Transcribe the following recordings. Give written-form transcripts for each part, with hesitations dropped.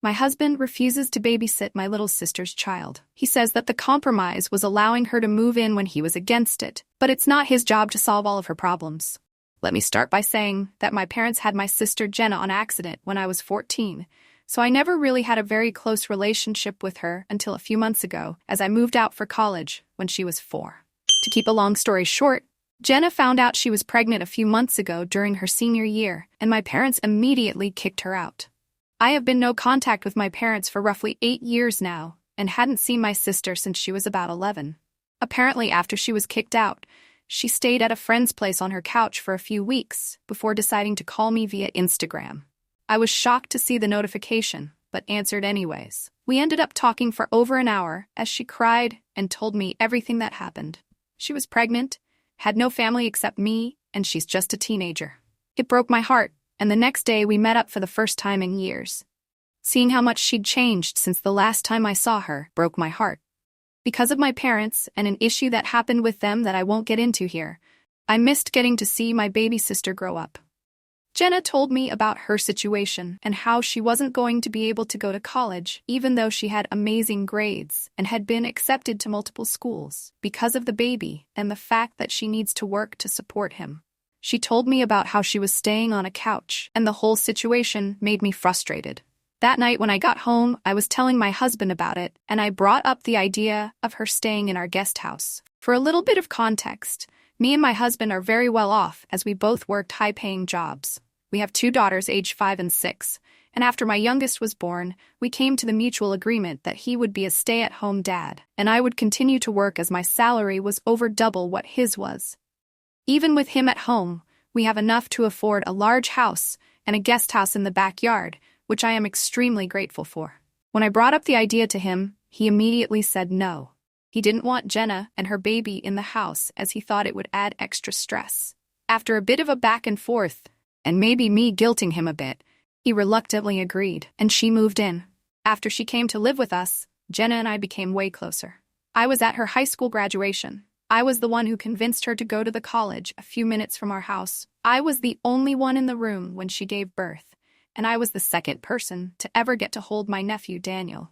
My husband refuses to babysit my little sister's child. He says that the compromise was allowing her to move in when he was against it, but it's not his job to solve all of her problems. Let me start by saying that my parents had my sister Jenna on accident when I was 14, so I never really had a very close relationship with her until a few months ago, as I moved out for college when she was 4. To keep a long story short, Jenna found out she was pregnant a few months ago during her senior year, and my parents immediately kicked her out. I have been no contact with my parents for roughly 8 years now, and hadn't seen my sister since she was about 11. Apparently, after she was kicked out, she stayed at a friend's place on her couch for a few weeks before deciding to call me via Instagram. I was shocked to see the notification, but answered anyways. We ended up talking for over an hour as she cried and told me everything that happened. She was pregnant, had no family except me, and she's just a teenager. It broke my heart, and the next day we met up for the first time in years. Seeing how much she'd changed since the last time I saw her broke my heart. Because of my parents and an issue that happened with them that I won't get into here, I missed getting to see my baby sister grow up. Jenna told me about her situation and how she wasn't going to be able to go to college even though she had amazing grades and had been accepted to multiple schools because of the baby and the fact that she needs to work to support him. She told me about how she was staying on a couch, and the whole situation made me frustrated. That night when I got home, I was telling my husband about it, and I brought up the idea of her staying in our guest house. For a little bit of context, me and my husband are very well off as we both worked high-paying jobs. We have 2 daughters aged 5 and 6, and after my youngest was born, we came to the mutual agreement that he would be a stay-at-home dad, and I would continue to work as my salary was over double what his was. Even with him at home, we have enough to afford a large house and a guest house in the backyard, which I am extremely grateful for. When I brought up the idea to him, he immediately said no. He didn't want Jenna and her baby in the house as he thought it would add extra stress. After a bit of a back and forth, and maybe me guilting him a bit, he reluctantly agreed, and she moved in. After she came to live with us, Jenna and I became way closer. I was at her high school graduation. I was the one who convinced her to go to the college a few minutes from our house. I was the only one in the room when she gave birth, and I was the second person to ever get to hold my nephew Daniel.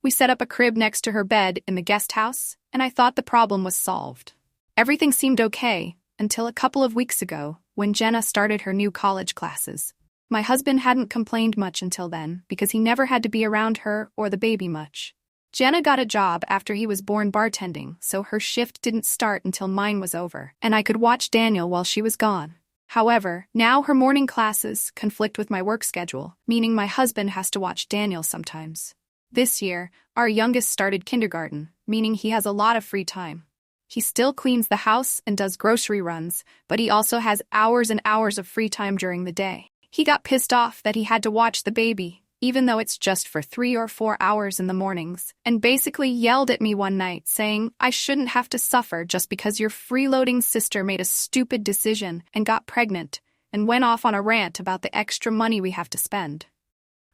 We set up a crib next to her bed in the guest house, and I thought the problem was solved. Everything seemed okay until a couple of weeks ago when Jenna started her new college classes. My husband hadn't complained much until then because he never had to be around her or the baby much. Jenna got a job after he was born bartending, so her shift didn't start until mine was over, and I could watch Daniel while she was gone. However, now her morning classes conflict with my work schedule, meaning my husband has to watch Daniel sometimes. This year, our youngest started kindergarten, meaning he has a lot of free time. He still cleans the house and does grocery runs, but he also has hours and hours of free time during the day. He got pissed off that he had to watch the baby, even though it's just for 3 or 4 hours in the mornings, and basically yelled at me one night saying I shouldn't have to suffer just because your freeloading sister made a stupid decision and got pregnant, and went off on a rant about the extra money we have to spend.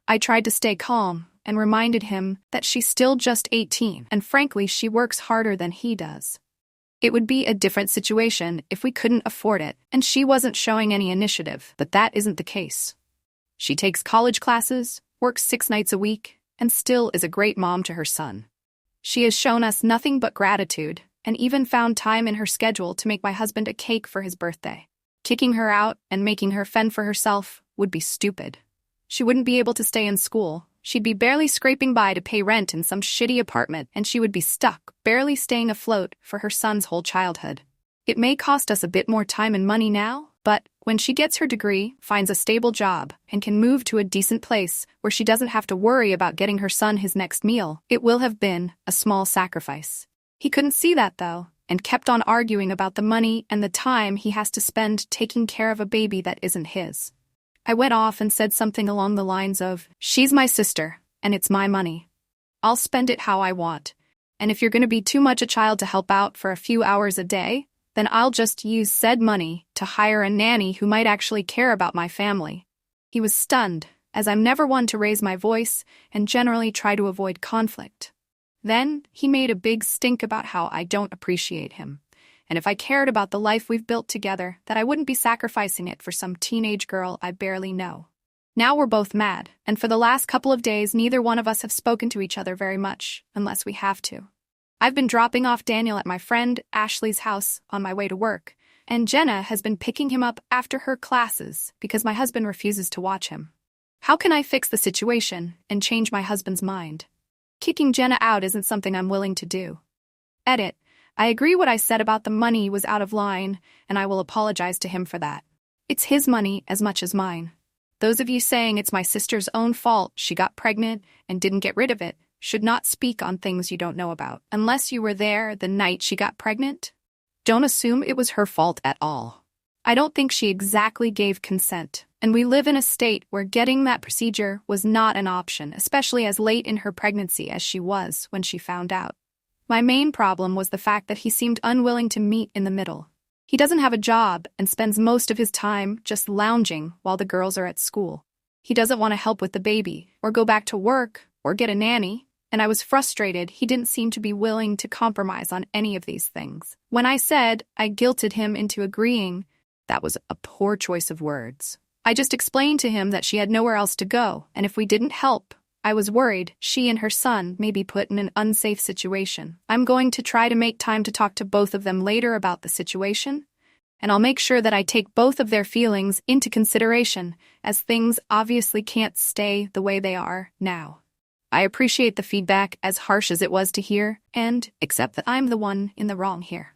I tried to stay calm and reminded him that she's still just 18, and frankly she works harder than he does. It would be a different situation if we couldn't afford it and she wasn't showing any initiative, but that isn't the case. She takes college classes, works 6 nights a week, and still is a great mom to her son. She has shown us nothing but gratitude, and even found time in her schedule to make my husband a cake for his birthday. Kicking her out and making her fend for herself would be stupid. She wouldn't be able to stay in school. She'd be barely scraping by to pay rent in some shitty apartment, and she would be stuck, barely staying afloat for her son's whole childhood. It may cost us a bit more time and money now, but when she gets her degree, finds a stable job, and can move to a decent place where she doesn't have to worry about getting her son his next meal, it will have been a small sacrifice. He couldn't see that, though, and kept on arguing about the money and the time he has to spend taking care of a baby that isn't his. I went off and said something along the lines of, "She's my sister, and it's my money. I'll spend it how I want, and if you're going to be too much a child to help out for a few hours a day, then I'll just use said money to hire a nanny who might actually care about my family." He was stunned, as I'm never one to raise my voice and generally try to avoid conflict. Then he made a big stink about how I don't appreciate him, and if I cared about the life we've built together, that I wouldn't be sacrificing it for some teenage girl I barely know. Now we're both mad, and for the last couple of days neither one of us have spoken to each other very much, unless we have to. I've been dropping off Daniel at my friend Ashley's house on my way to work, and Jenna has been picking him up after her classes because my husband refuses to watch him. How can I fix the situation and change my husband's mind? Kicking Jenna out isn't something I'm willing to do. Edit. I agree what I said about the money was out of line, and I will apologize to him for that. It's his money as much as mine. Those of you saying it's my sister's own fault she got pregnant and didn't get rid of it should not speak on things you don't know about, unless you were there the night she got pregnant. Don't assume it was her fault at all. I don't think she exactly gave consent, and we live in a state where getting that procedure was not an option, especially as late in her pregnancy as she was when she found out. My main problem was the fact that he seemed unwilling to meet in the middle. He doesn't have a job and spends most of his time just lounging while the girls are at school. He doesn't want to help with the baby, or go back to work, or get a nanny, and I was frustrated he didn't seem to be willing to compromise on any of these things. When I said I guilted him into agreeing, that was a poor choice of words. I just explained to him that she had nowhere else to go, and if we didn't help, I was worried she and her son may be put in an unsafe situation. I'm going to try to make time to talk to both of them later about the situation, and I'll make sure that I take both of their feelings into consideration, as things obviously can't stay the way they are now. I appreciate the feedback, as harsh as it was to hear, and accept that I'm the one in the wrong here.